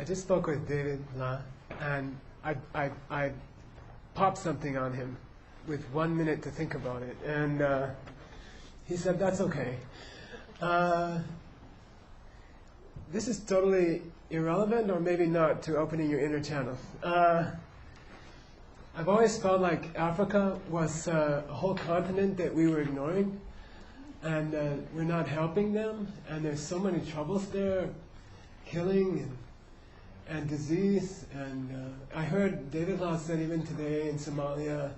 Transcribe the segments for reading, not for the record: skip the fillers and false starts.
I just spoke with David La, and I popped something on him with 1 minute to think about it, and he said, that's okay. This is totally irrelevant, or maybe not, to opening your inner channel. I've always felt like Africa was a whole continent that we were ignoring, and we're not helping them, and there's so many troubles there, killing and disease, and I heard David Law said even today in Somalia,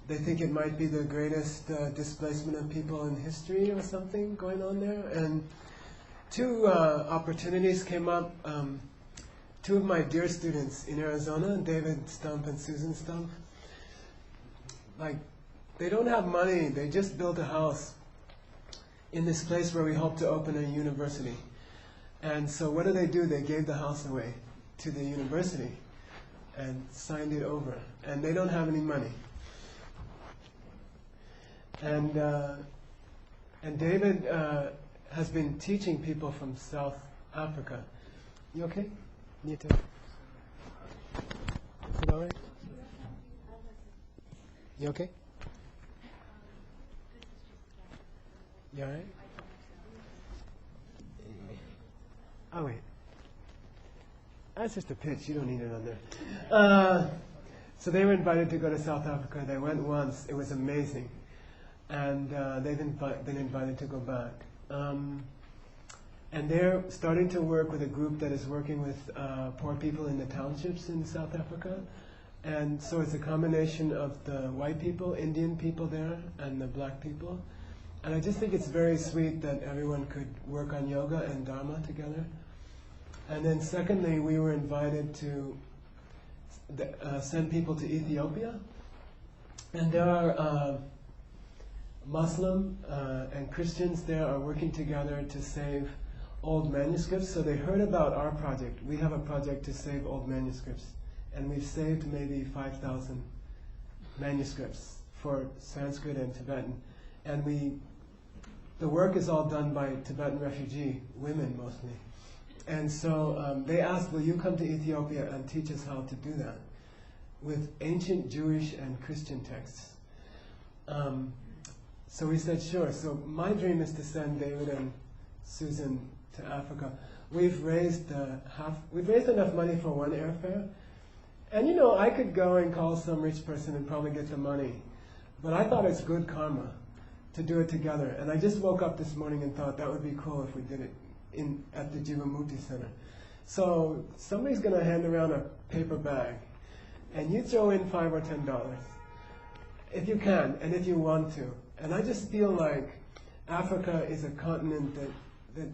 they think it might be the greatest displacement of people in history or something going on there, and two opportunities came up. Two of my dear students in Arizona, David Stump and Susan Stump, like, they don't have money, they just built a house in this place where we hope to open a university. And so what do? They gave the house away to the university and signed it over. And they don't have any money. And David has been teaching people from South Africa. You okay? Need to. Is it all right? You okay? You all right? Oh, wait. That's just a pitch. You don't need it on there. So they were invited to go to South Africa. They went once. It was amazing. And they've been invited to go back. And they're starting to work with a group that is working with poor people in the townships in South Africa. And so it's a combination of the white people, Indian people there, and the black people. And I just think it's very sweet that everyone could work on yoga and Dharma together. And then secondly, we were invited to send people to Ethiopia. And there are Muslim and Christians there are working together to save old manuscripts. So they heard about our project. We have a project to save old manuscripts. And we've saved maybe 5,000 manuscripts for Sanskrit and Tibetan. And the work is all done by Tibetan refugee women mostly. And so they asked, will you come to Ethiopia and teach us how to do that with ancient Jewish and Christian texts? So we said, sure. So my dream is to send David and Susan to Africa. We've raised enough money for one airfare. And you know, I could go and call some rich person and probably get the money. But I thought it's good karma to do it together. And I just woke up this morning and thought that would be cool if we did it at the Jivamukti Center. So somebody's going to hand around a paper bag, and you throw in $5 or $10, if you can, and if you want to. And I just feel like Africa is a continent that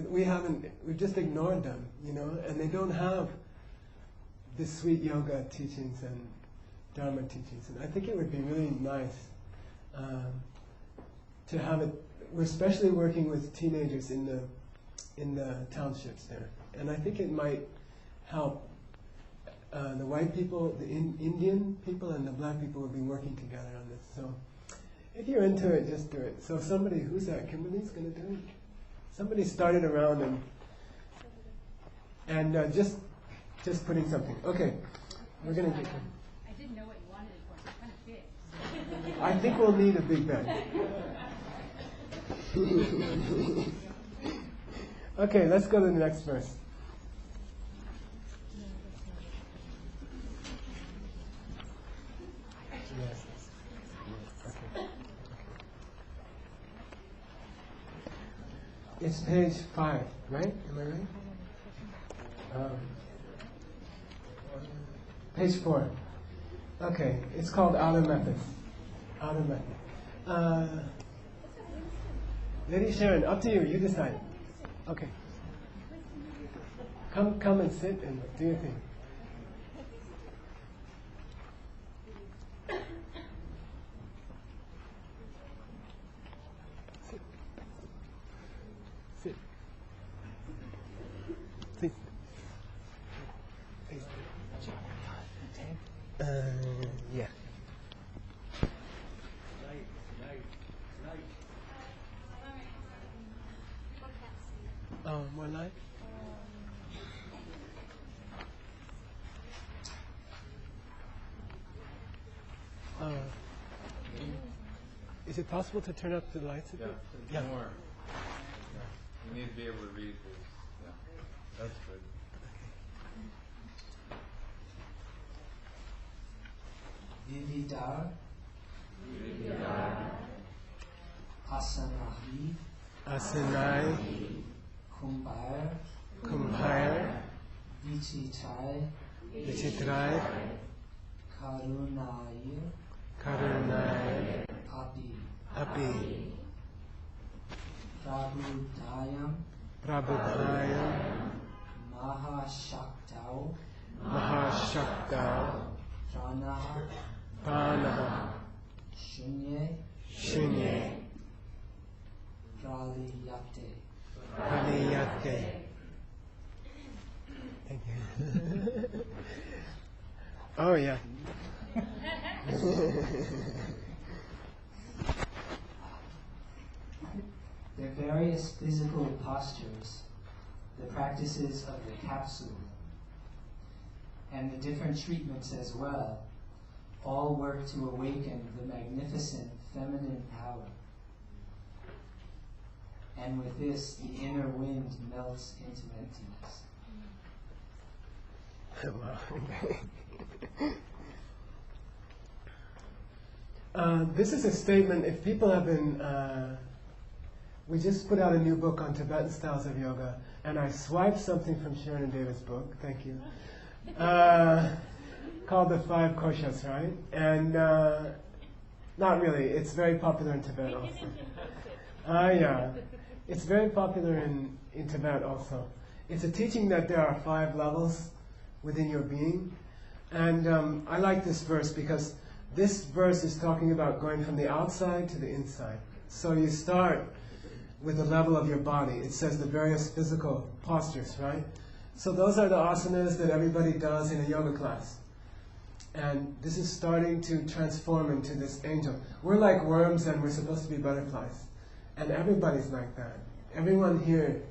we've just ignored them, you know, and they don't have the sweet yoga teachings and Dharma teachings. And I think it would be really nice to have it. We're especially working with teenagers in the townships there, and I think it might help. The white people, the Indian people, and the black people will be working together on this. So, if you're into it, just do it. So somebody, who's that? Kimberly's going to do it. Somebody started around and just putting something. Okay, we're going to get. I didn't know what you wanted it for. It's kind of big. I think we'll need a big bag. Okay, let's go to the next verse. Yes. Okay. It's page 5, right? Am I right? Page 4. Okay, it's called Outer Method. Outer Method. Lady Sharon, up to you. You decide. Okay. Come and sit and do your thing. Sit. Sit. Yeah. More light? Is it possible to turn up the lights a bit? Yeah, more. Yeah. You need to be able to read these. Yeah, that's good. Vividar Asanahi Asanai, Kumbhaya Vichitrai Vichitrai, Karunaya Karunai, Api Prabhudayam, Mahashaktau Mahashakta, Pranaha Pranaha, Shunye Praliyate. Praniyate. Thank you. Oh, yeah. Their various physical postures, the practices of the capsule, and the different treatments as well, all work to awaken the magnificent feminine power. And with this, the inner wind melts into emptiness. This is a statement, if people have been, we just put out a new book on Tibetan styles of yoga, and I swiped something from Sharon and David's book, thank you, called The Five Koshas, right? And not really, it's very popular in Tibet also. Yeah, it's very popular in Tibet also. It's a teaching that there are 5 levels within your being. And I like this verse because this verse is talking about going from the outside to the inside. So you start with the level of your body. It says the various physical postures, right? So those are the asanas that everybody does in a yoga class. And this is starting to transform into this angel. We're like worms and we're supposed to be butterflies. And everybody's like that. Everyone here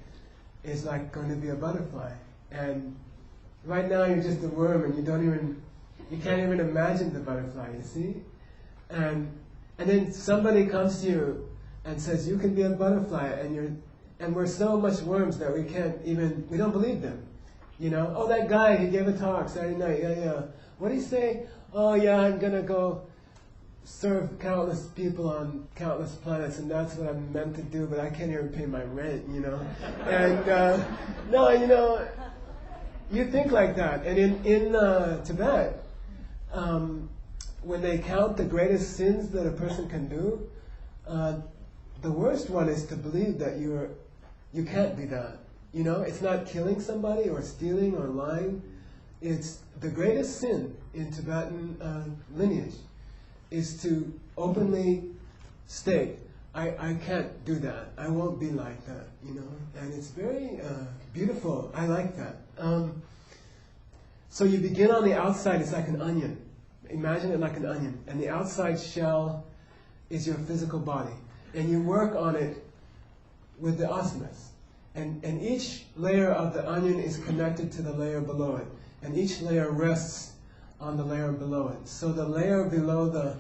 is like going to be a butterfly. And right now you're just a worm and you can't even imagine the butterfly, you see? And then somebody comes to you and says, you can be a butterfly, and we're so much worms that we don't believe them. You know, oh, that guy, he gave a talk Saturday night, yeah. What did he say? Oh yeah, I'm gonna go serve countless people on countless planets, and that's what I'm meant to do, but I can't even pay my rent, you know? And, no, you know, you think like that. And in Tibet, when they count the greatest sins that a person can do, the worst one is to believe that you can't be that. You know, it's not killing somebody or stealing or lying. It's the greatest sin in Tibetan lineage is to openly state, I can't do that. I won't be like that, you know. And it's very beautiful. I like that. So you begin on the outside, it's like an onion. Imagine it like an onion. And the outside shell is your physical body. And you work on it with the asanas. And each layer of the onion is connected to the layer below it. And each layer rests on the layer below it. So the layer below the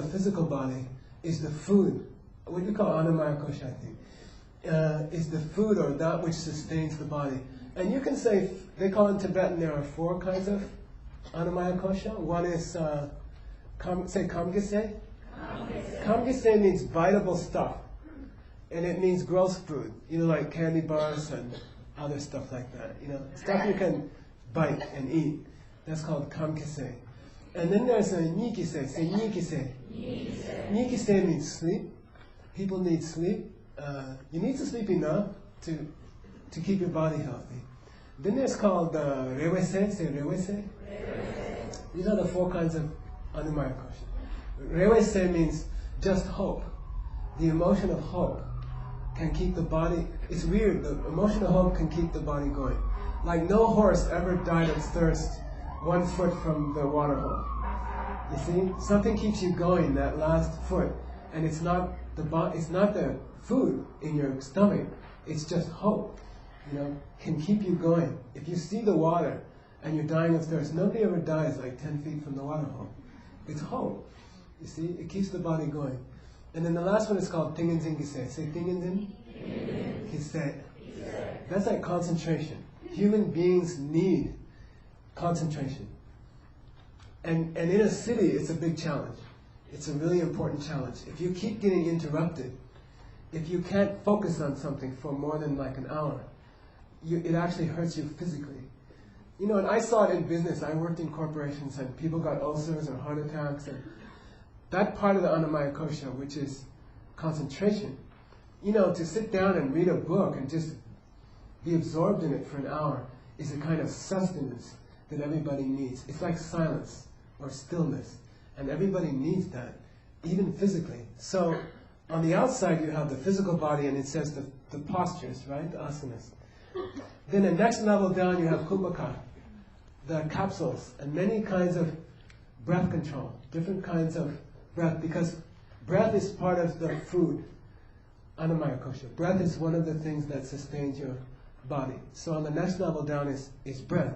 physical body is the food. What we call Annamaya Kosha, I think. Is the food or that which sustains the body. And you can say, they call in Tibetan, there are 4 kinds of Annamaya Kosha. One is, say Kamgese. Kamgese means biteable stuff. And it means gross food, you know, like candy bars and other stuff like that, you know, stuff you can bite and eat. That's called kamkese. And then there's a nikise, say nikise. Nikise means sleep. People need sleep. You need to sleep enough to keep your body healthy. Then there's called rewese, say rewese. These are the 4 kinds of Annamaya Kosha. Rewese means just hope. The emotion of hope can keep the body, it's weird, the emotion of hope can keep the body going. Like no horse ever died of thirst 1 foot from the water hole. You see? Something keeps you going, that last foot. And it's not the food in your stomach, it's just hope. You know, can keep you going. If you see the water and you're dying of thirst, nobody ever dies like 10 feet from the water hole. It's hope. You see, it keeps the body going. And then the last one is called Tingenzin Gise. Say Tingenzin Gise. That's like concentration. Human beings need concentration. And in a city, it's a big challenge. It's a really important challenge. If you keep getting interrupted, if you can't focus on something for more than like an hour, it actually hurts you physically. You know, and I saw it in business. I worked in corporations and people got ulcers or heart attacks. And that part of the Annamaya Kosha, which is concentration, you know, to sit down and read a book and just be absorbed in it for an hour is a kind of sustenance that everybody needs. It's like silence or stillness. And everybody needs that, even physically. So on the outside you have the physical body and it says the postures, right? The asanas. Then the next level down you have kumbhaka, the capsules, and many kinds of breath control, different kinds of breath, because breath is part of the food, Annamaya Kosha. Breath is one of the things that sustains your body. So on the next level down is breath.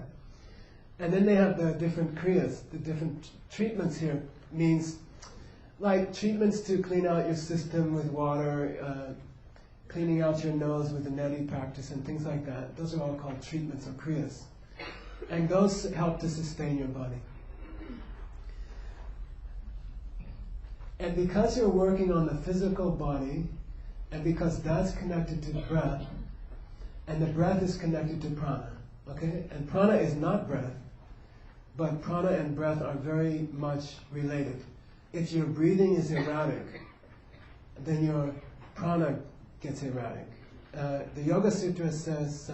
And then they have the different kriyas, the different treatments here, means like treatments to clean out your system with water, cleaning out your nose with the neti practice and things like that. Those are all called treatments or kriyas. And those help to sustain your body. And because you're working on the physical body, and because that's connected to the breath, and the breath is connected to prana, okay? And prana is not breath, but prana and breath are very much related. If your breathing is erratic, then your prana gets erratic. The Yoga Sutra says,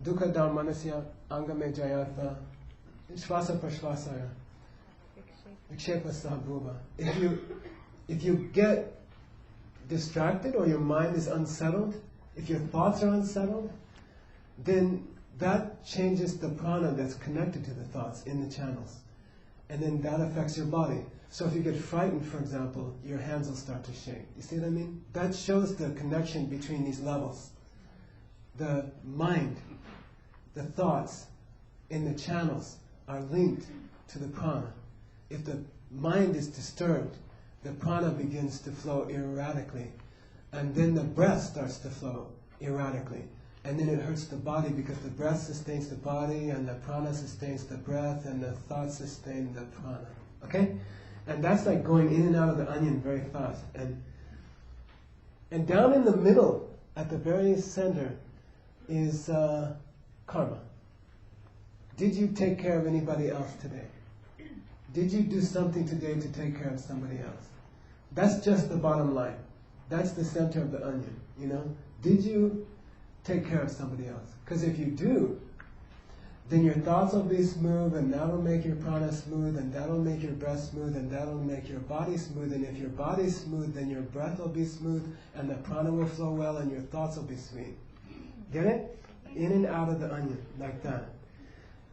Dukkha dhammanasya angame jayatha shvasa prashvasaya vikshepa sahabhuva. If you get distracted or your mind is unsettled, if your thoughts are unsettled, then that changes the prana that's connected to the thoughts in the channels. And then that affects your body. So if you get frightened, for example, your hands will start to shake. You see what I mean? That shows the connection between these levels. The mind, the thoughts in the channels are linked to the prana. If the mind is disturbed, the prana begins to flow erratically. And then the breath starts to flow erratically. And then it hurts the body because the breath sustains the body and the prana sustains the breath and the thoughts sustain the prana. Okay? And that's like going in and out of the onion very fast. And down in the middle, at the very center, is karma. Did you take care of anybody else today? Did you do something today to take care of somebody else? That's just the bottom line. That's the center of the onion, you know? Did you take care of somebody else? Because if you do, then your thoughts will be smooth, and that'll make your prana smooth, and that'll make your breath smooth, and that'll make your body smooth. And if your body's smooth, then your breath will be smooth, and the prana will flow well, and your thoughts will be sweet. Get it? In and out of the onion, like that.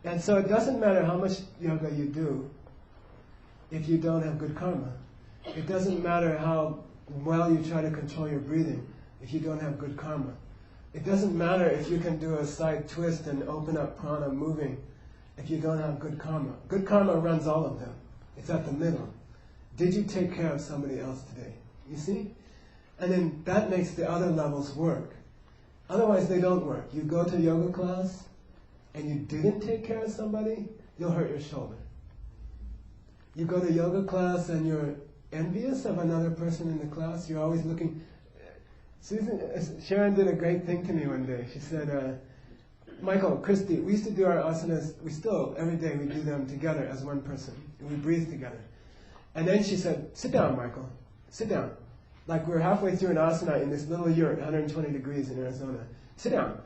And so it doesn't matter how much yoga you do if you don't have good karma. It doesn't matter how well you try to control your breathing if you don't have good karma. It doesn't matter if you can do a side twist and open up prana moving if you don't have good karma. Good karma runs all of them. It's at the middle. Did you take care of somebody else today? You see? And then that makes the other levels work. Otherwise they don't work. You go to yoga class and you didn't take care of somebody, you'll hurt your shoulder. You go to yoga class and you're envious of another person in the class, you're always looking. Sharon did a great thing to me one day. She said, Michael, Christy, we used to do our asanas, we still, every day we do them together as one person. And we breathe together. And then she said, sit down, Michael, sit down. Like we're halfway through an asana in this little yurt, 120 degrees in Arizona. Sit down.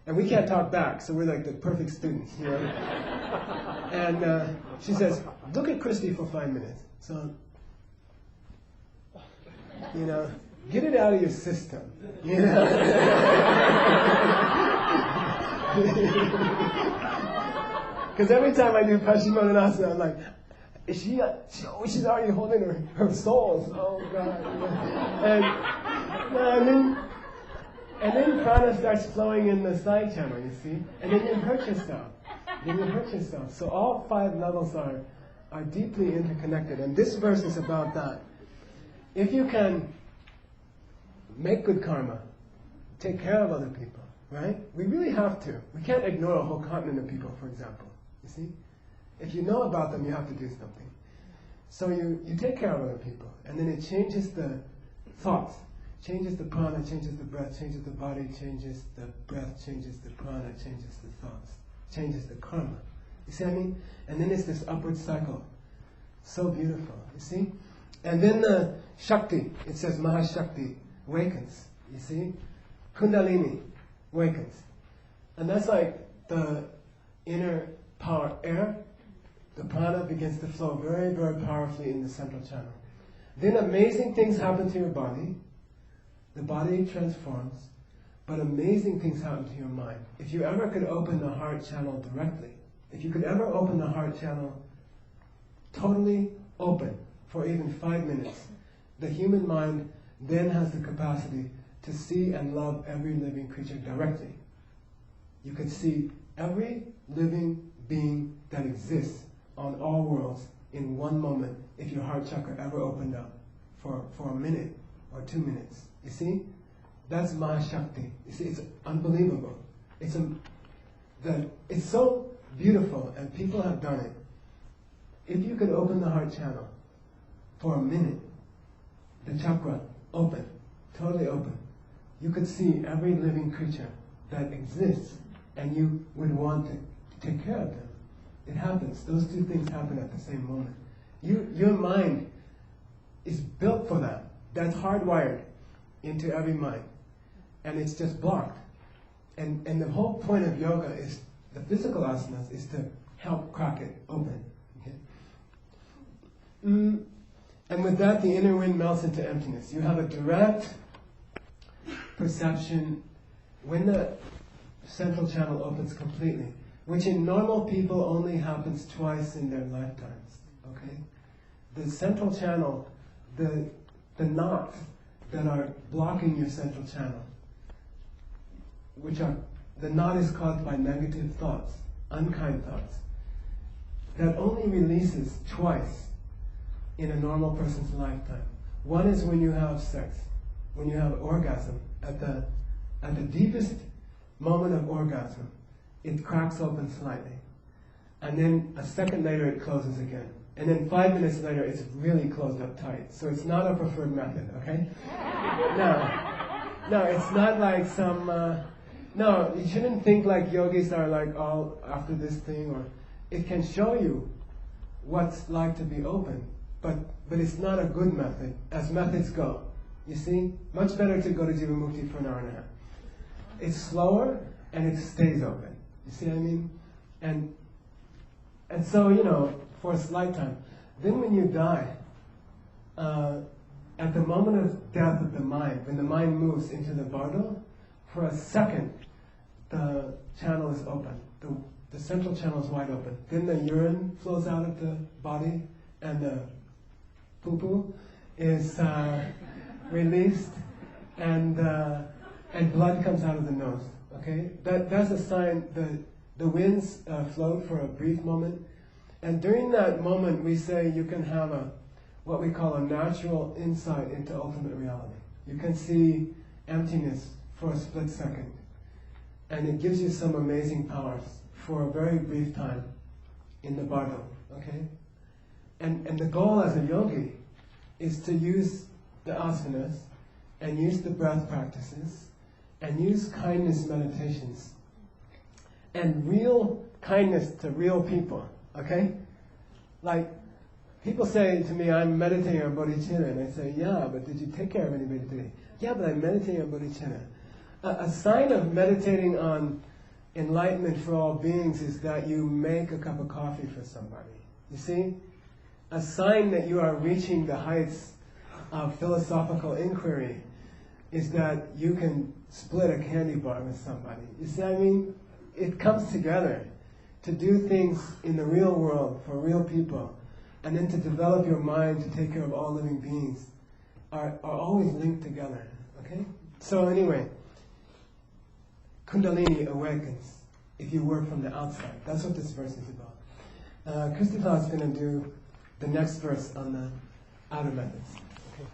And we can't talk back, so we're like the perfect students, you know. And she says, look at Christy for 5 minutes. So, you know, get it out of your system, you know. Because every time I do Paschimottanasana, I'm like, she's already holding her soul. Oh God. And then prana starts flowing in the side channel, you see? And then you hurt yourself. So all 5 levels are are deeply interconnected. And this verse is about that. If you can make good karma, take care of other people, right? We really have to. We can't ignore a whole continent of people, for example. You see? If you know about them, you have to do something. So you take care of other people, and then it changes the thoughts, changes the prana, changes the breath, changes the body, changes the breath, changes the prana, changes the thoughts, changes the karma. You see what I mean? And then it's this upward cycle. So beautiful, you see? And then the Shakti, it says Mahashakti, wakens, you see? Kundalini wakens. And that's like the inner power air. The prana begins to flow very, very powerfully in the central channel. Then amazing things happen to your body. The body transforms, but amazing things happen to your mind. If you ever could open the heart channel directly, if you could ever open the heart channel totally open for even 5 minutes, the human mind then has the capacity to see and love every living creature directly. You could see every living being that exists on all worlds in one moment if your heart chakra ever opened up for a minute or 2 minutes. You see? That's Mahashakti. You see, it's unbelievable. It's so beautiful, and people have done it. If you could open the heart channel for a minute, the chakra open, totally open, you could see every living creature that exists, and you would want to take care of them. It happens. Those two things happen at the same moment. Your mind is built for that. That's hardwired into every mind. And it's just blocked. And the whole point of yoga is, the physical asanas, is to help crack it open. Okay? And with that, the inner wind melts into emptiness. You have a direct perception when the central channel opens completely, which in normal people only happens twice in their lifetimes. Okay? The central channel, the knots that are blocking your central channel, the knot is caused by negative thoughts, unkind thoughts, that only releases twice in a normal person's lifetime. One is when you have sex, when you have orgasm. At the deepest moment of orgasm, it cracks open slightly. And then a second later it closes again. And then 5 minutes later it's really closed up tight. So it's not a preferred method, okay? No, it's not like some... no, you shouldn't think like yogis are like all after this thing, or it can show you what's like to be open, but it's not a good method, as methods go. You see? Much better to go to Jivamukti for an hour and a half. It's slower and it stays open. You see what I mean? And so, for a slight time. Then when you die, at the moment of death of the mind, when the mind moves into the bardo, for a second, the channel is open. The central channel is wide open. Then the urine flows out of the body, and the poo-poo is released, and blood comes out of the nose. Okay, that's a sign. The winds float for a brief moment, and during that moment, we say you can have what we call a natural insight into ultimate reality. You can see emptiness for a split second, and it gives you some amazing powers for a very brief time in the bardo. Okay, and the goal as a yogi is to use the asanas and use the breath practices and use kindness meditations and real kindness to real people. Okay, like people say to me, I'm meditating on bodhicitta, and I say, yeah, but did you take care of anybody today? Yeah, but I'm meditating on bodhicitta. A sign of meditating on enlightenment for all beings is that you make a cup of coffee for somebody. You see? A sign that you are reaching the heights of philosophical inquiry is that you can split a candy bar with somebody. You see what I mean? It comes together to do things in the real world for real people, and then to develop your mind to take care of all living beings are always linked together. Okay? So anyway, Kundalini awakens if you work from the outside. That's what this verse is about. Christopher is going to do the next verse on the outer methods. Okay.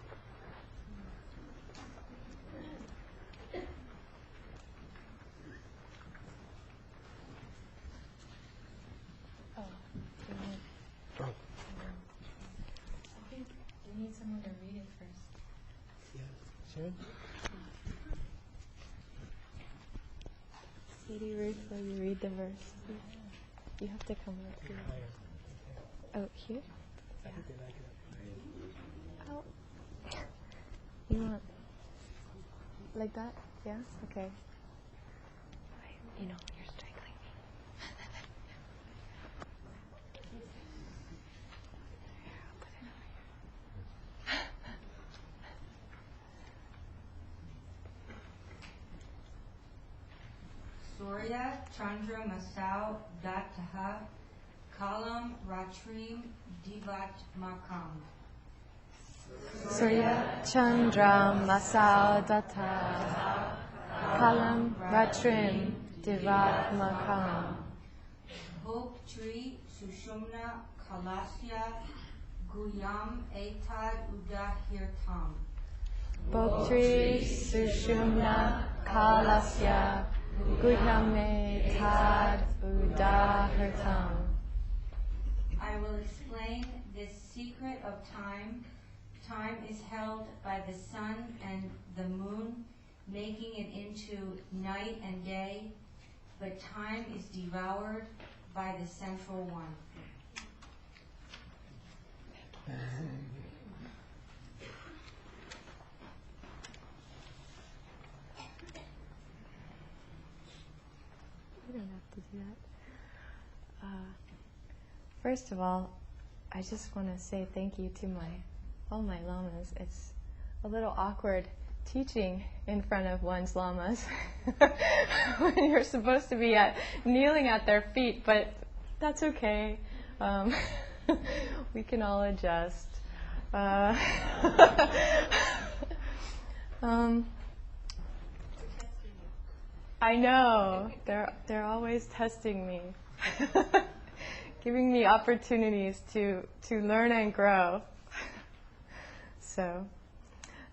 I think we need someone to read it first. Yeah, sure. Sadie, Ruth, will you read the verse? You have to come up here. Oh, here? I think they like it. Oh. You want like that? Yeah? Okay. You know, you're strangling me. I'll put it over here. Surya Chandra Masao Dataha Kalam Ratrim Divat Makam. Surya Chandra Masao Data Kalam Ratrim Divat Makam Bhoptri Sushumna Kalasya Guyam Etad Udahirtam. Bhoptri Sushumna Kalasya Guhyame Tad Udahartam. I will explain this secret of time. Time is held by the sun and the moon, making it into night and day, but time is devoured by the central one. You don't have to do that. First of all, I just want to say thank you to all my lamas. It's a little awkward teaching in front of one's lamas when you're supposed to be kneeling at their feet, but that's okay. We can all adjust. I know, they're always testing me, giving me opportunities to learn and grow. So,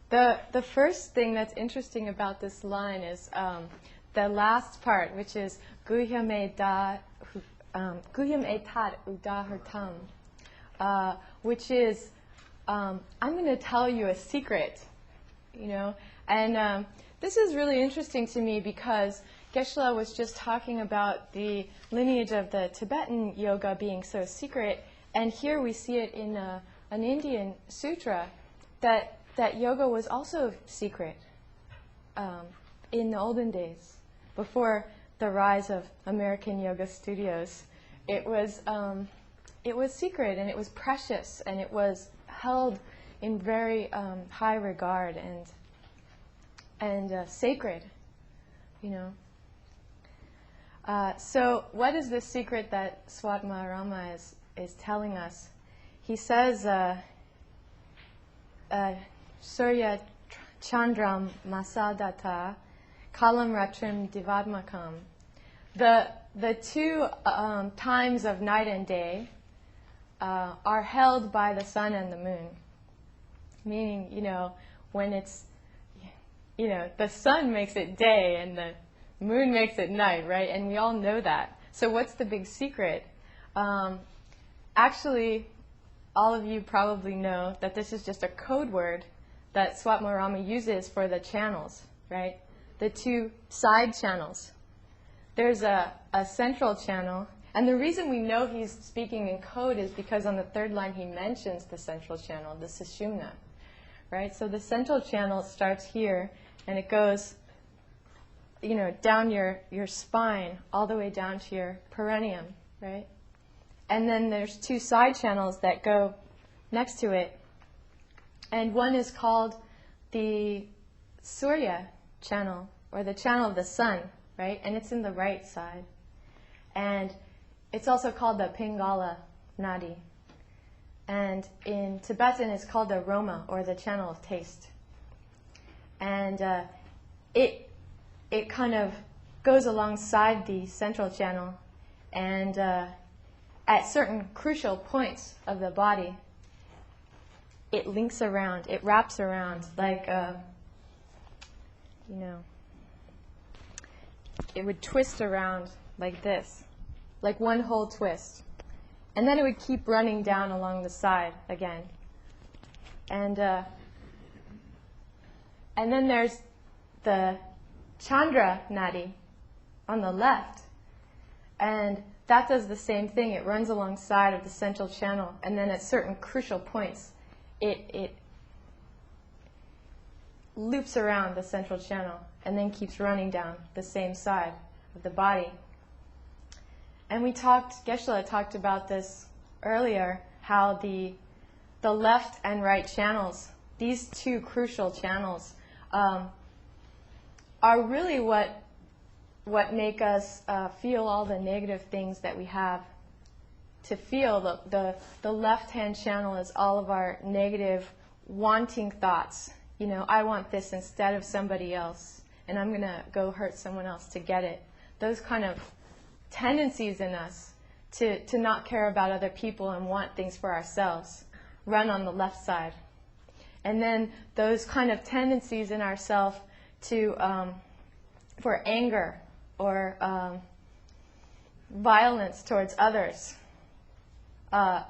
the first thing that's interesting about this line is the last part, which is Guhyam etad udahartam, which is I'm going to tell you a secret, and this is really interesting to me because Geshela was just talking about the lineage of the Tibetan yoga being so secret, and here we see it in an Indian sutra that yoga was also secret in the olden days, before the rise of American yoga studios. It was secret, and it was precious, and it was held in very high regard and sacred, So what is the secret that Swatma Rama is telling us? He says, Surya Chandram Masadata Kalam Ratrim Divadmakam. The two times of night and day are held by the sun and the moon. Meaning, when it's, the sun makes it day and the moon makes it night, right? And we all know that. So what's the big secret? Actually, all of you probably know that this is just a code word that Swatma Rama uses for the channels, right? The two side channels. There's a central channel, and the reason we know he's speaking in code is because on the third line he mentions the central channel, the Sushumna, right? So the central channel starts here, and it goes, down your spine, all the way down to your perineum, right? And then there's two side channels that go next to it, and one is called the Surya channel, or the channel of the sun, right? And it's in the right side. And it's also called the Pingala Nadi. And in Tibetan, it's called the Roma, or the channel of taste. And it kind of goes alongside the central channel. And at certain crucial points of the body, it links around, it wraps around like, it would twist around like this, like one whole twist. And then it would keep running down along the side again. And then there's the Chandra Nadi on the left. And that does the same thing. It runs alongside of the central channel. And then at certain crucial points, it loops around the central channel and then keeps running down the same side of the body. And Geshela talked about this earlier, how the left and right channels, these two crucial channels, are really what make us feel all the negative things that we have to feel. The left-hand channel is all of our negative, wanting thoughts. I want this instead of somebody else, and I'm going to go hurt someone else to get it. Those kind of tendencies in us to not care about other people and want things for ourselves run on the left side. And then those kind of tendencies in ourselves for anger or violence towards others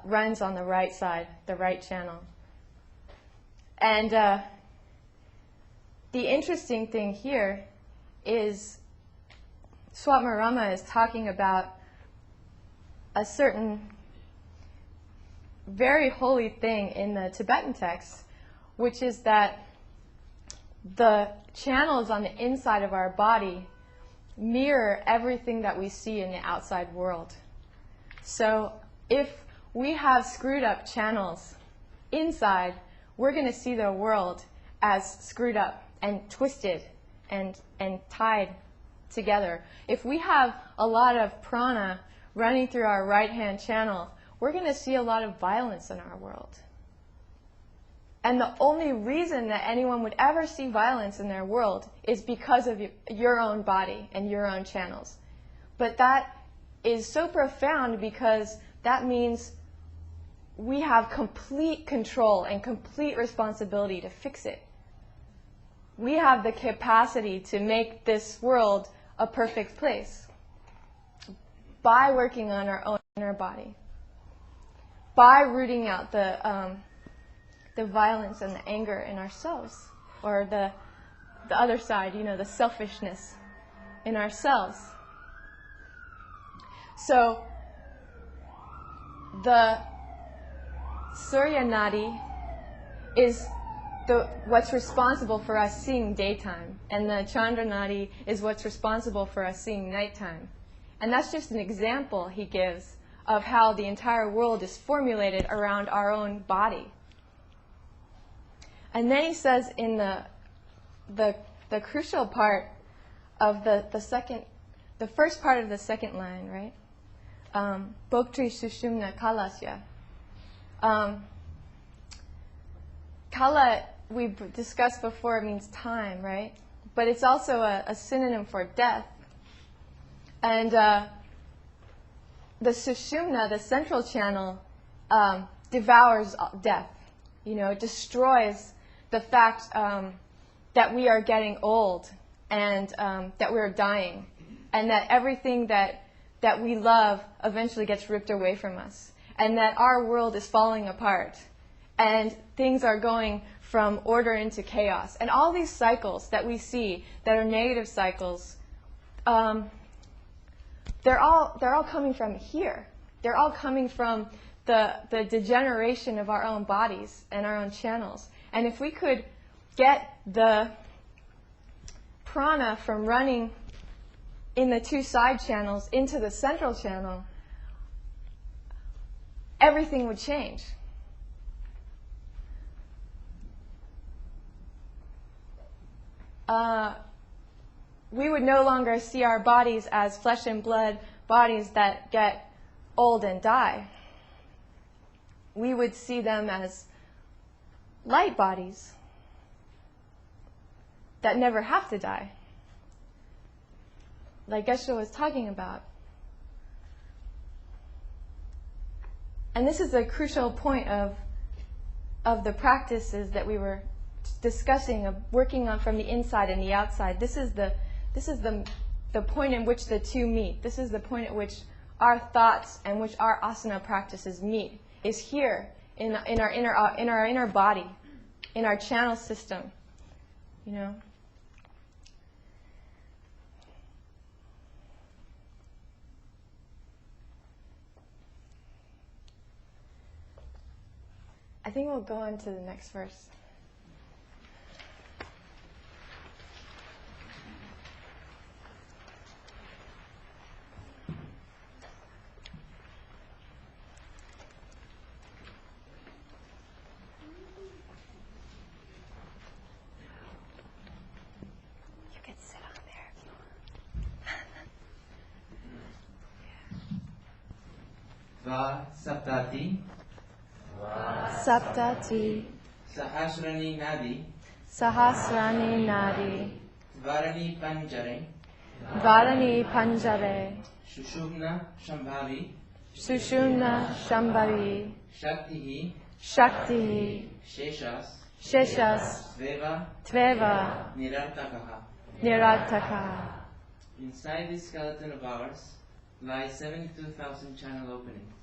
runs on the right side, the right channel. And the interesting thing here is Swatmarama is talking about a certain very holy thing in the Tibetan text, which is that the channels on the inside of our body mirror everything that we see in the outside world. So if we have screwed up channels inside, we're going to see the world as screwed up and twisted and tied together. If we have a lot of prana running through our right-hand channel, we're going to see a lot of violence in our world. And the only reason that anyone would ever see violence in their world is because of your own body and your own channels. But that is so profound because that means we have complete control and complete responsibility to fix it. We have the capacity to make this world a perfect place by working on our own inner body, by rooting out the violence and the anger in ourselves, or the other side, the selfishness in ourselves. So the Surya Nadi is what's responsible for us seeing daytime, and the Chandra Nadi is what's responsible for us seeing nighttime. And that's just an example he gives of how the entire world is formulated around our own body. And then he says in the crucial part of the first part of the second line, right? Bhoktri Sushumna Kalasya. Kala, we discussed before, it means time, right? But it's also a synonym for death. And the Sushumna, the central channel, devours death. It destroys the fact that we are getting old and that we're dying, and that everything that we love eventually gets ripped away from us, and that our world is falling apart, and things are going from order into chaos. And all these cycles that we see that are negative cycles, they're all coming from here. They're all coming from the degeneration of our own bodies and our own channels. And if we could get the prana from running in the two side channels into the central channel, everything would change. We would no longer see our bodies as flesh and blood bodies that get old and die. We would see them as light bodies that never have to die, like Geshela was talking about. And this is a crucial point of the practices that we were discussing, of working on from the inside and the outside. This is the point in which the two meet. This is the point at which our thoughts and which our asana practices meet, is here in our inner body, in our channel system, you know. I think we'll go on to the next verse. You can sit on there if you want. Va saptati Saptati sahasrani nadi Sahasrani Nadi varani panjare Varani Panjare shushumna shambhavi Sushumna Shambhavi shaktihi Shakti sheshas Sheshas deva Tveva nirartakaha. Nirataka. Inside this skeleton of ours lie 72,000 channel openings.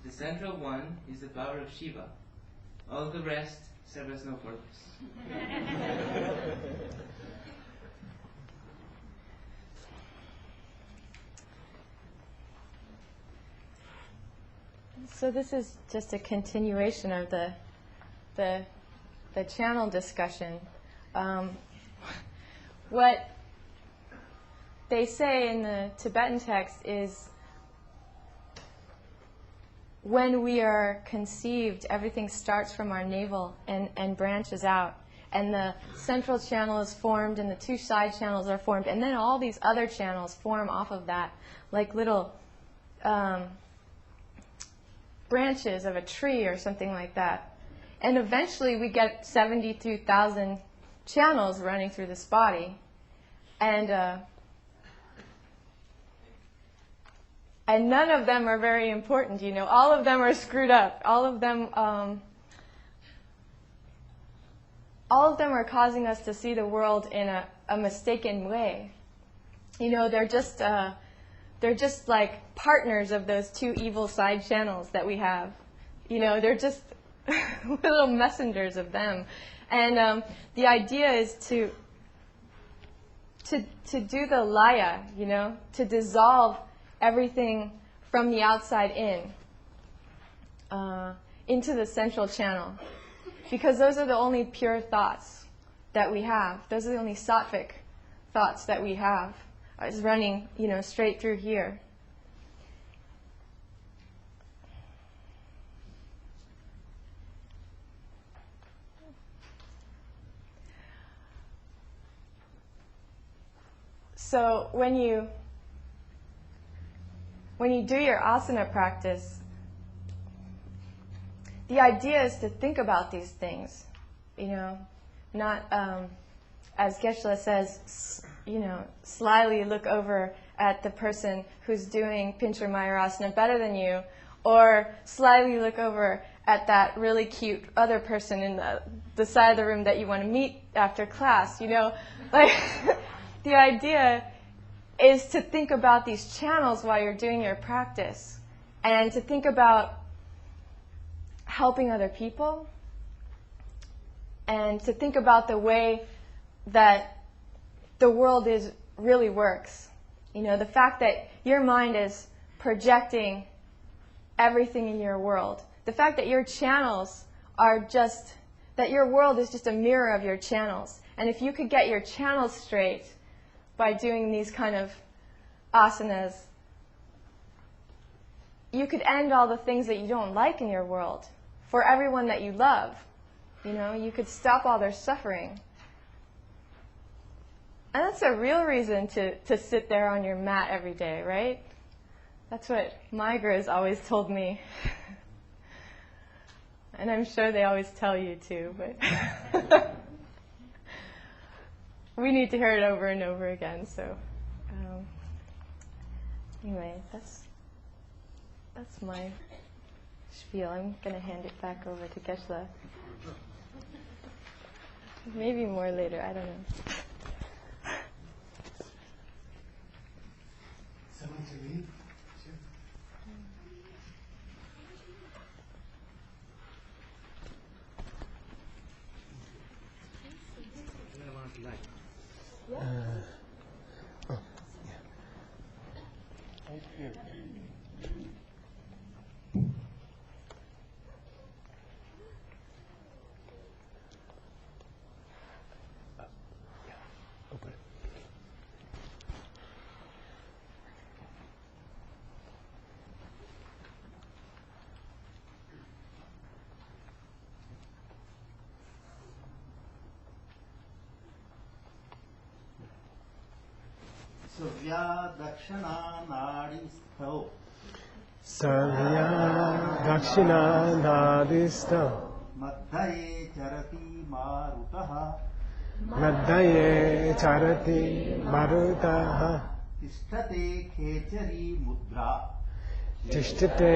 The central one is the power of Shiva. All the rest serve as no purpose. So this is just a continuation of the channel discussion. What they say in the Tibetan text is, when we are conceived, everything starts from our navel and branches out. And the central channel is formed, and the two side channels are formed. And then all these other channels form off of that, like little branches of a tree or something like that. And eventually we get 72,000 channels running through this body. And none of them are very important, you know. All of them are screwed up. All of them are causing us to see the world in a mistaken way. You know, they're just like partners of those two evil side channels that we have. You know, they're just little messengers of them. And the idea is to do the laya, you know, to dissolve everything from the outside into the central channel, because those are the only pure thoughts that we have. Those are the only sattvic thoughts that we have, is running, you know, straight through here. So when you do your asana practice, the idea is to think about these things, you know, not, as Geshela says, you know, slyly look over at the person who's doing Pincha Mayurasana better than you, or slyly look over at that really cute other person in the side of the room that you want to meet after class, you know. Like, the idea is to think about these channels while you're doing your practice, and to think about helping other people, and to think about the way that the world really works. You know, the fact that your mind is projecting everything in your world. The fact that your channels are just, that your world is just a mirror of your channels. And if you could get your channels straight by doing these kind of asanas, you could end all the things that you don't like in your world for everyone that you love. You know, you could stop all their suffering. And that's a real reason to sit there on your mat every day, right? That's what my gurus always told me. And I'm sure they always tell you too, but we need to hear it over and over again. So anyway, that's my spiel. I'm going to hand it back over to Geshela. Maybe more later, I don't know. Someone to read? Sure. Oh, yeah. Right here. Open it. Sarvya Dakshina Nadistha Madhye charati marutaha Madhye Charati Marutaha Tishtate khechari mudra Tishtate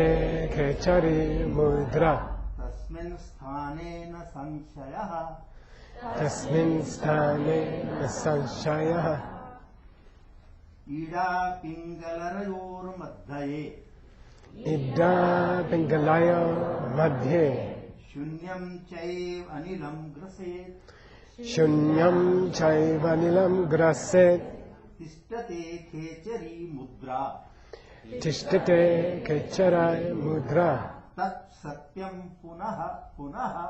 Khechari Mudra Tasmin sthane na sanshayah Tasmin Sthane Sanshayah Ida pingalarayor madhye Ida Pingalaya Madhye Shunyam chaiv anilam graset Shunyam Chaivanilam Graset Tishtate khechari mudra Tishtate Kecharai Mudra Tat satyam punaha punaha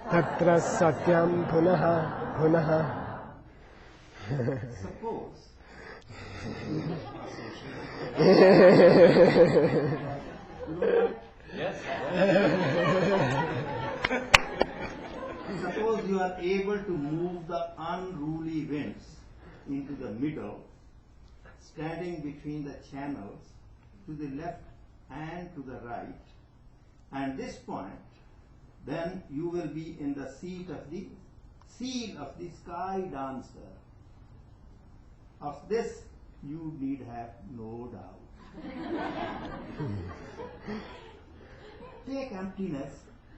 Tatra Satyam Punaha Punaha. Suppose Yes. Suppose you are able to move the unruly winds into the middle, standing between the channels to the left and to the right, and this point, then you will be in the seal of the sky dancer. Of this you need have no doubt. Take emptiness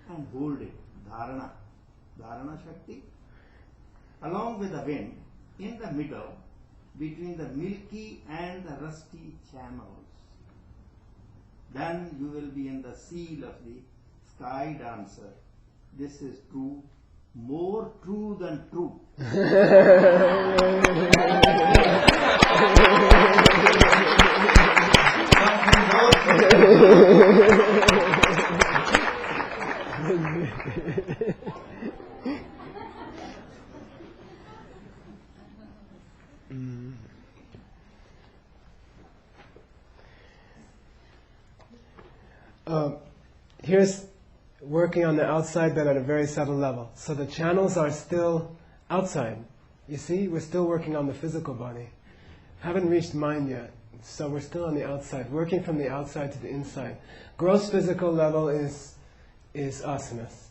and hold it, dharana shakti, along with the wind in the middle between the milky and the rusty channels. Then you will be in the seal of the sky dancer. This is true, more true than true. Here's working on the outside, but at a very subtle level. So the channels are still outside. You see, we're still working on the physical body. Haven't reached mind yet. So we're still on the outside, working from the outside to the inside. Gross physical level is asanas.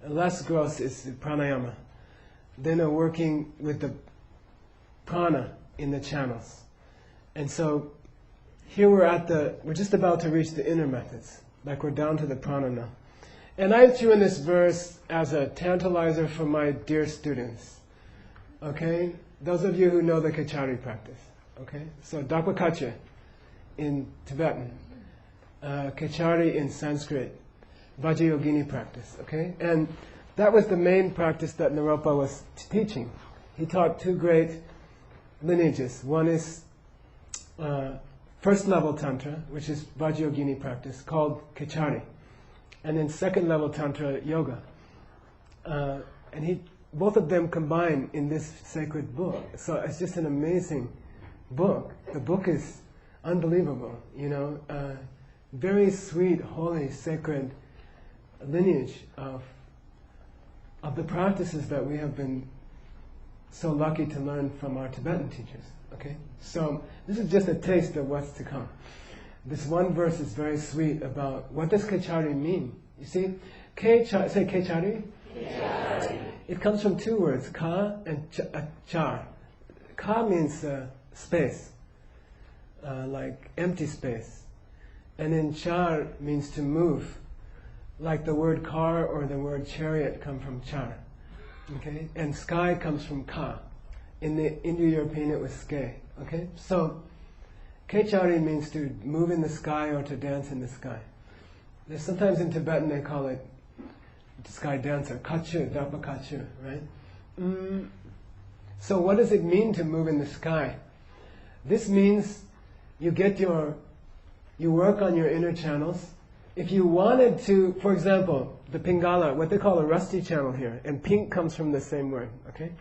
Less gross is pranayama. Then we're working with the prana in the channels. And so here we're just about to reach the inner methods. Like we're down to the prana now. And I threw in this verse as a tantalizer for my dear students. Okay? Those of you who know the Kachari practice. Okay? So Dakwa Kache in Tibetan, Kachari in Sanskrit, Vajrayogini practice. Okay? And that was the main practice that Naropa was teaching. He taught two great lineages. One is first level Tantra, which is Vajrayogini practice, called Kachari. And then second level Tantra Yoga. And both of them combine in this sacred book. So it's just an amazing book. The book is unbelievable, very sweet, holy, sacred lineage of the practices that we have been so lucky to learn from our Tibetan teachers. Okay? So this is just a taste of what's to come. This one verse is very sweet about what does Kachari mean. You see, say Kachari? Kachari. It comes from two words, ka and char. Ka means space, like empty space. And then char means to move like the word car or the word chariot come from char. Okay? And sky comes from ka. In the Indo-European it was ske. Okay? So, kechari means to move in the sky or to dance in the sky. There's sometimes in Tibetan they call it sky dancer, kachu, dapa kachu, right? So what does it mean to move in the sky? This means you work on your inner channels. If you wanted to, for example, the Pingala, what they call a rusty channel here, and pink comes from the same word, okay?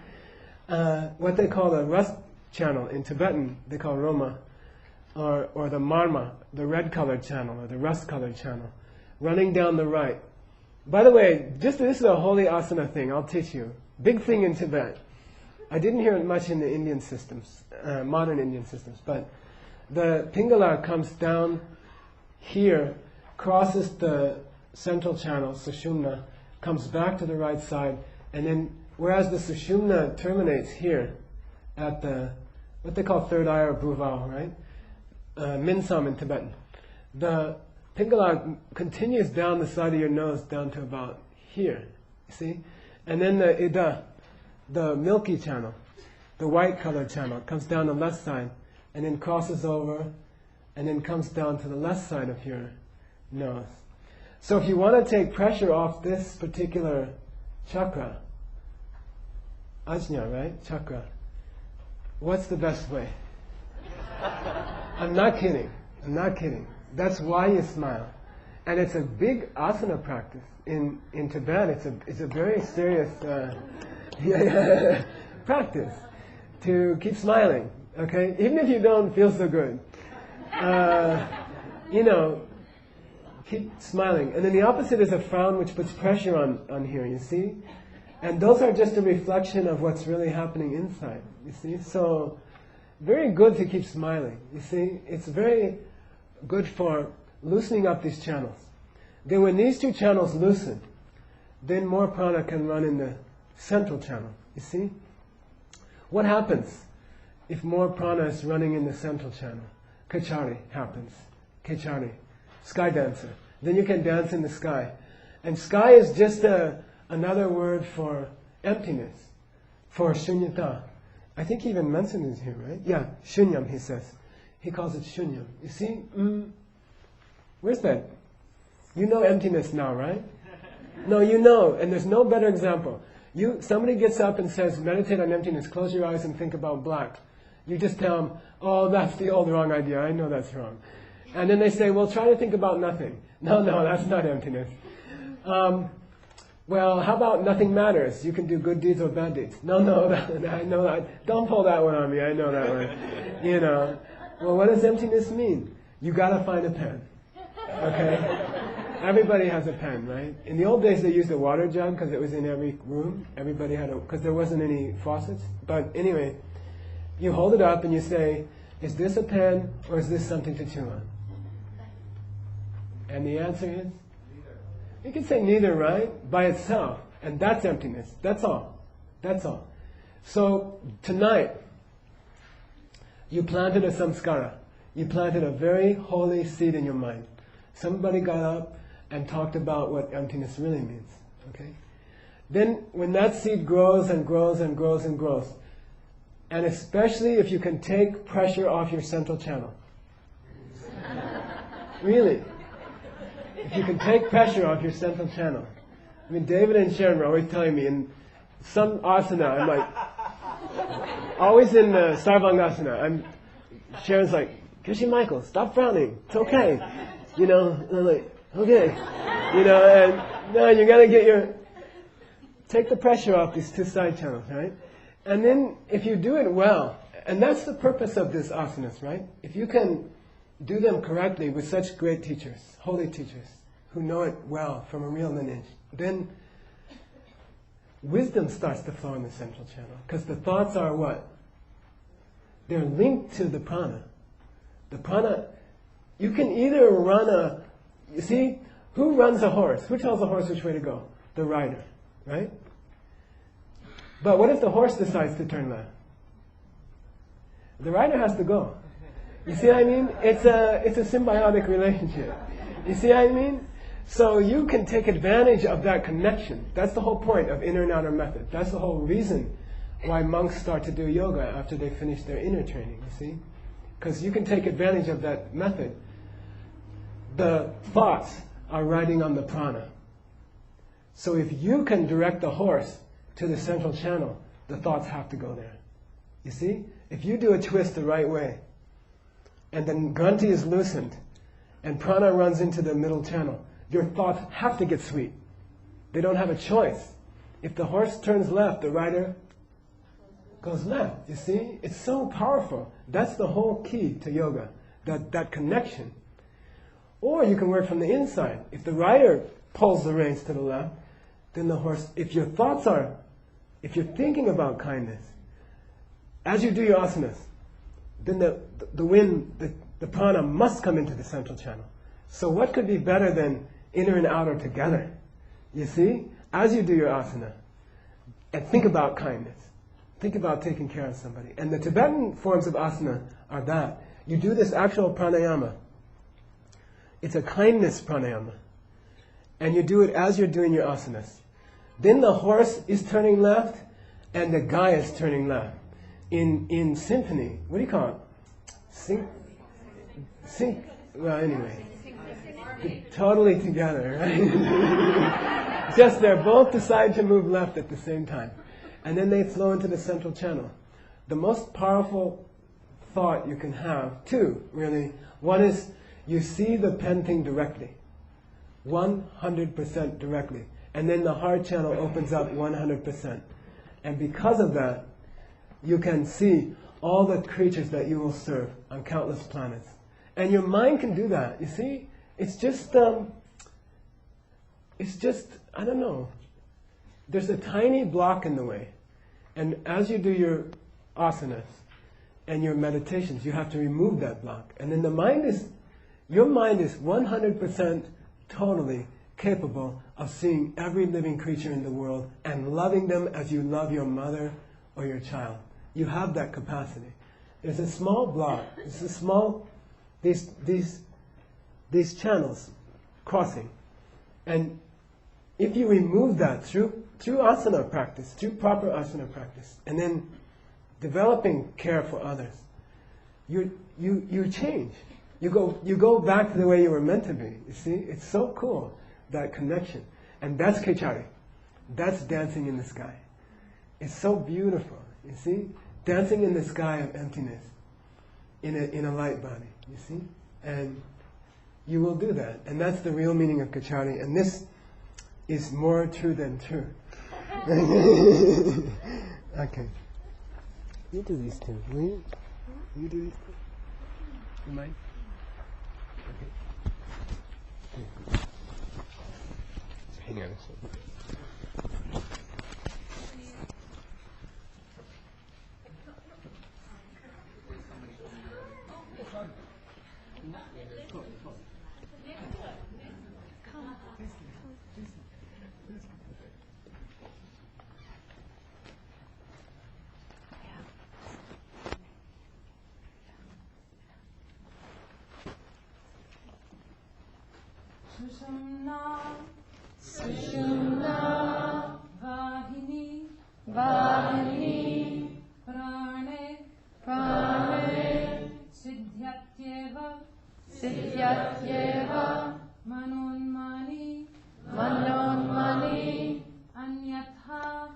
What they call a rust channel in Tibetan, they call Roma, or the Marma, the red colored channel, or the rust colored channel, running down the right. By the way, this is a holy asana thing, I'll teach you. Big thing in Tibet. I didn't hear it much in the Indian systems, modern Indian systems, but the Pingala comes down here, crosses the central channel, Sushumna, comes back to the right side, and then, whereas the Sushumna terminates here, at the, what they call third eye or bhuvao, right? Minsam in Tibetan. The Pingala continues down the side of your nose down to about here, you see? And then the Ida, the milky channel, the white colored channel, comes down the left side and then crosses over and then comes down to the left side of your nose. So if you want to take pressure off this particular chakra, ajna, right? Chakra. What's the best way? I'm not kidding. I'm not kidding. That's why you smile. And it's a big asana practice. In Tibet, it's a very serious practice to keep smiling. Okay, even if you don't feel so good, keep smiling. And then the opposite is a frown, which puts pressure on here. You see, and those are just a reflection of what's really happening inside. You see, so very good to keep smiling. You see, it's very good for loosening up these channels. Then when these two channels loosen, then more prana can run in the central channel. You see? What happens if more prana is running in the central channel? Kachari happens. Kachari. Sky dancer. Then you can dance in the sky. And sky is just another word for emptiness, for shunyata. I think he even mentioned it here, right? Yeah, shunyam, he says. He calls it shunyam. You see? Where's that? You know emptiness now, right? No, you know, and there's no better example. Somebody gets up and says, meditate on emptiness, close your eyes and think about black. You just tell them, oh, that's the old wrong idea, I know that's wrong. And then they say, well, try to think about nothing. No, that's not emptiness. Well, how about nothing matters? You can do good deeds or bad deeds. No, I know that. Don't pull that one on me, I know that one. Well, what does emptiness mean? You gotta find a pen. Okay? Everybody has a pen, right? In the old days they used a water jug because it was in every room. Everybody had because there wasn't any faucets. But anyway, you hold it up and you say, is this a pen or is this something to chew on? And the answer is? Neither. You can say neither, right? By itself. And that's emptiness. That's all. That's all. So tonight, you planted a samskara. You planted a very holy seed in your mind. Somebody got up and talked about what emptiness really means. Okay? Then when that seed grows and grows and grows and grows, and especially if you can take pressure off your central channel. Really. If you can take pressure off your central channel. I mean, David and Sharon were always telling me in some asana, I'm like, always in Sarvangasana, Sharon's like, Kishi Michael, stop frowning, it's okay. And I'm like, okay. And no, you gotta take the pressure off these two side channels, right? And then if you do it well, and that's the purpose of this asanas, right? If you can do them correctly with such great teachers, holy teachers, who know it well from a real lineage, then wisdom starts to flow in the central channel. Because the thoughts are what? They're linked to the prana. The prana, you can either run you see, who runs a horse? Who tells a horse which way to go? The rider, right? But what if the horse decides to turn left? The rider has to go. You see what I mean? It's a symbiotic relationship. You see what I mean? So you can take advantage of that connection. That's the whole point of inner and outer method. That's the whole reason why monks start to do yoga after they finish their inner training, you see? Because you can take advantage of that method. The thoughts are riding on the prana. So if you can direct the horse to the central channel, the thoughts have to go there. You see? If you do a twist the right way, and then granthi is loosened, and prana runs into the middle channel, your thoughts have to get sweet. They don't have a choice. If the horse turns left, the rider goes left. You see? It's so powerful. That's the whole key to yoga, that connection. Or you can work from the inside. If the rider pulls the reins to the left, then the horse, if you're thinking about kindness, as you do your asanas, then the wind, the prana must come into the central channel. So what could be better than inner and outer together? You see? As you do your asana, and think about kindness. Think about taking care of somebody. And the Tibetan forms of asana are that. You do this actual pranayama. It's a kindness pranayama. And you do it as you're doing your asanas. Then the horse is turning left, and the guy is turning left. In symphony, what do you call it? Sync. Well, anyway. Totally together, right? Just they're both decide to move left at the same time. And then they flow into the central channel. The most powerful thought you can have, two, really. One is you see the painting directly. 100% directly. And then the heart channel opens up 100%. And because of that, you can see all the creatures that you will serve on countless planets. And your mind can do that, you see? It's just, I don't know. There's a tiny block in the way. And as you do your asanas and your meditations, you have to remove that block. And then your mind is 100% totally capable of seeing every living creature in the world and loving them as you love your mother or your child. You have that capacity. There's a small block. It's a small, these channels crossing. And if you remove that through asana practice, through proper asana practice, and then developing care for others, you change. You go back to the way you were meant to be. You see, it's so cool, that connection, and that's kechari. That's dancing in the sky. It's so beautiful. You see, dancing in the sky of emptiness, in a light body. You see, and you will do that, and that's the real meaning of kechari. And this is more true than true. Okay. You do these two, will you? You do these two? You mind? Okay. Hang on a second. Sushumna Vahini Prane Siddhyatyeva Manonmani Anyatha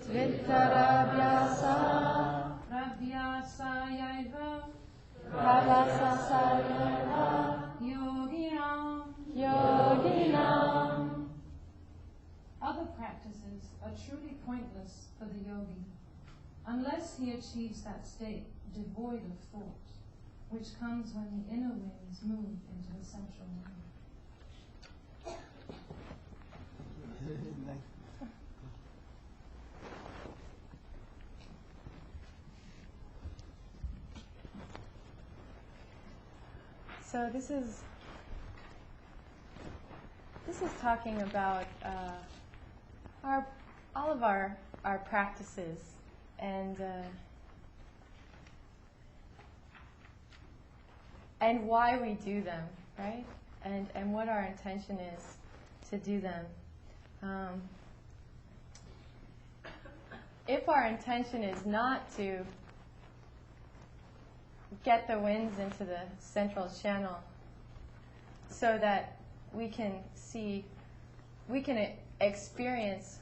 Tvitarabhyasa Pravyasayaiva Yoginam. Other practices are truly pointless for the yogi, unless he achieves that state devoid of thought, which comes when the inner winds move into the central mind. So this is talking about all of our practices, and and why we do them, right? And what our intention is to do them. If our intention is not to get the winds into the central channel so that we can experience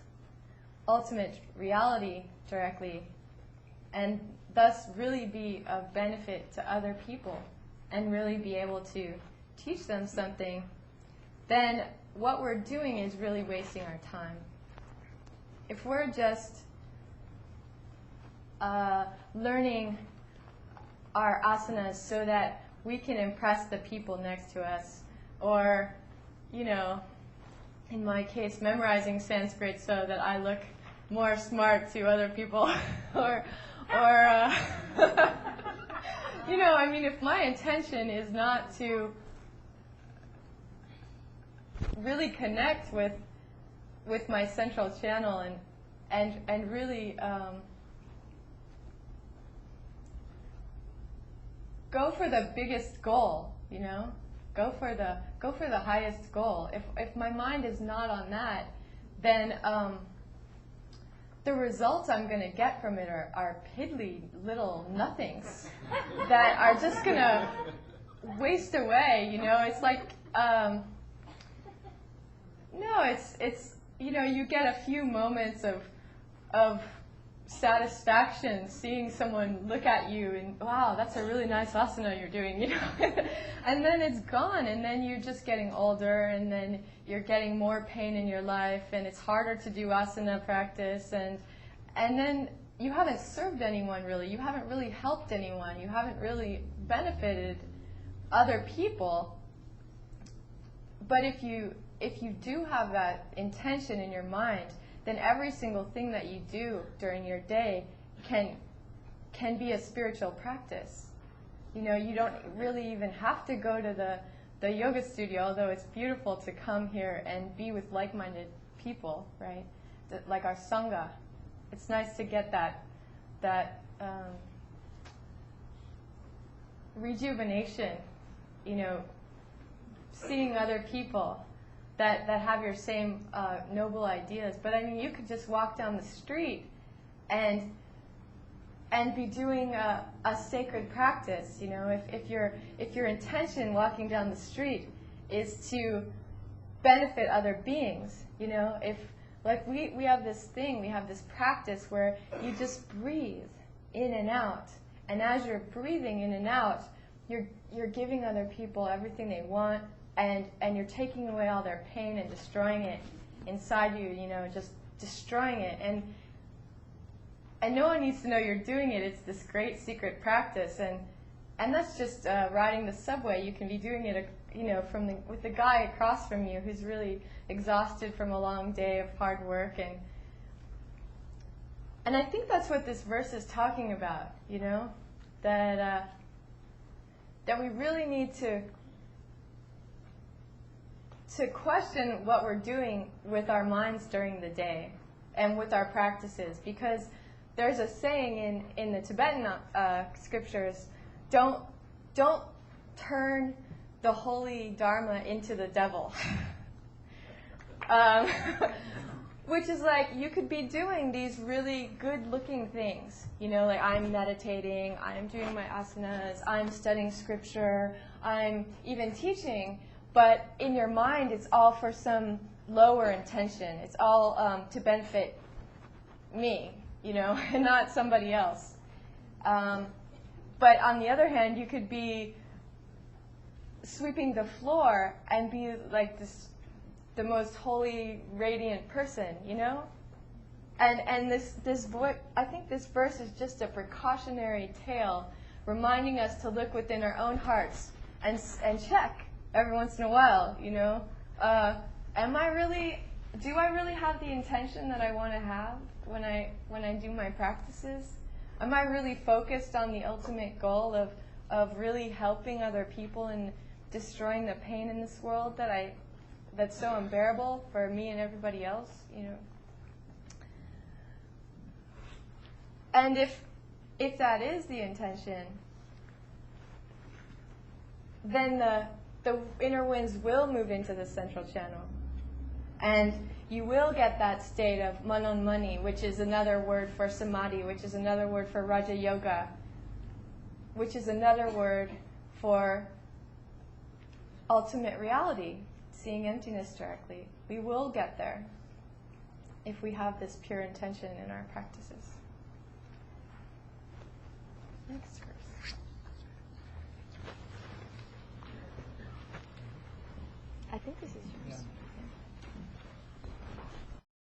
ultimate reality directly and thus really be of benefit to other people and really be able to teach them something, then what we're doing is really wasting our time. If we're just learning our asanas so that we can impress the people next to us, or, you know, in my case, memorizing Sanskrit so that I look more smart to other people, or you know, I mean, if my intention is not to really connect with my central channel and really go for the biggest goal, you know, go for the highest goal. If my mind is not on that, then the results I'm going to get from it are piddly little nothings that are just going to waste away, you know. It's like, no, it's you know, you get a few moments of satisfaction seeing someone look at you and, wow, that's a really nice asana you're doing, you know. And then it's gone, and then you're just getting older, and then you're getting more pain in your life, and it's harder to do asana practice, and then you haven't served anyone really, you haven't really helped anyone, you haven't really benefited other people. But if you do have that intention in your mind, then every single thing that you do during your day can be a spiritual practice. You know, you don't really even have to go to the yoga studio, although it's beautiful to come here and be with like-minded people, right? Like our sangha. It's nice to get that rejuvenation, you know, seeing other people that have your same noble ideas. But I mean, you could just walk down the street and be doing a sacred practice. You know, if your intention walking down the street is to benefit other beings, you know, if like we have this thing, we have this practice where you just breathe in and out, and as you're breathing in and out, you're giving other people everything they want. And you're taking away all their pain and destroying it inside you, you know, just destroying it. And no one needs to know you're doing it. It's this great secret practice. And that's just riding the subway. You can be doing it, you know, with the guy across from you who's really exhausted from a long day of hard work. And I think that's what this verse is talking about, you know, that we really need to question what we're doing with our minds during the day and with our practices, because there's a saying in the Tibetan scriptures, don't turn the holy Dharma into the devil. Which is like, you could be doing these really good-looking things, you know, like I'm meditating, I'm doing my asanas, I'm studying scripture, I'm even teaching. But in your mind, it's all for some lower intention. It's all to benefit me, you know, and not somebody else. But on the other hand, you could be sweeping the floor and be like the most holy, radiant person, you know. And this voice, I think this verse is just a precautionary tale, reminding us to look within our own hearts and check every once in a while, you know, do I really have the intention that I want to have when I do my practices? Am I really focused on the ultimate goal of really helping other people and destroying the pain in this world that's so unbearable for me and everybody else, you know? And if that is the intention, then the inner winds will move into the central channel. And you will get that state of manon mani, which is another word for samadhi, which is another word for Raja Yoga, which is another word for ultimate reality, seeing emptiness directly. We will get there if we have this pure intention in our practices. Next verse. I think this is yours. Yeah.